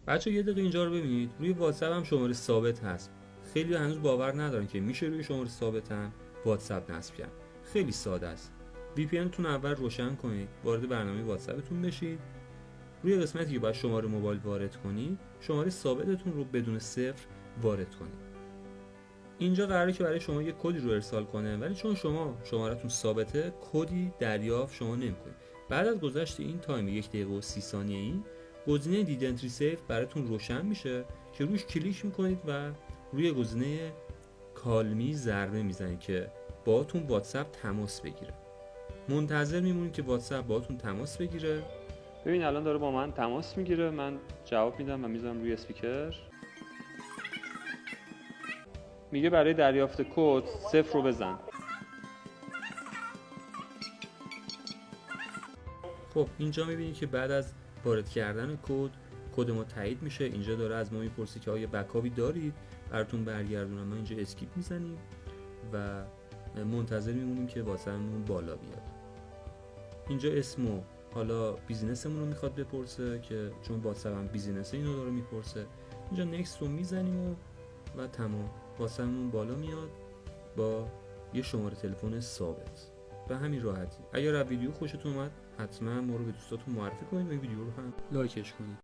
بچه یه دقیقه اینجا رو ببینید. روی واتساپ هم شماره ثابت هست. خیلی هنوز باور ندارن که میشه روی شماره ثابت هم واتساپ نصب کرد. خیلی ساده است. VPN تون اول روشن کنید، وارد برنامه واتساپتون بشید. روی قسمتی که باید شماره موبایل وارد کنید، شماره ثابتتون رو بدون صفر وارد کنید. اینجا قراره که برای شما یه کدی رو ارسال کنه، ولی چون شما شمارهتون ثابته، کدی دریافت شما نمی‌کنید. بعد از گذشت این تایم 1 دقیقه و 30 ثانیه این گزینه دید انتری سیف براتون روشن میشه که روش کلیک میکنید و روی گزینه کالمی ضربه میزنید که باهاتون واتساپ تماس بگیره. منتظر میمونید که واتساپ باهاتون تماس بگیره. ببین الان داره با من تماس میگیره، من جواب میدم و میذارم روی اسپیکر. میگه برای دریافت کد 0 رو بزن. خب اینجا میبینید که بعد از وارد کردن کد ما تایید میشه. اینجا داره از ما میپرسه که آیا بکاپی دارید، براتون برگردونم. ما اینجا اسکیپ میزنیم و منتظر میمونیم که واسمون بالا بیاد. اینجا اسمو حالا بیزینسمون رو میخواد بپرسه که چون واتساپ هم بیزینس اینو داره میپرسه. اینجا نکست رو میزنیم و تمام، واسمون بالا میاد با یه شماره تلفن ثابت. به همین راحتی. اگر از ویدیو خوشتون اومد حتما ما رو به دوستاتون معرفی کنید و این ویدیو رو هم لایکش کنید.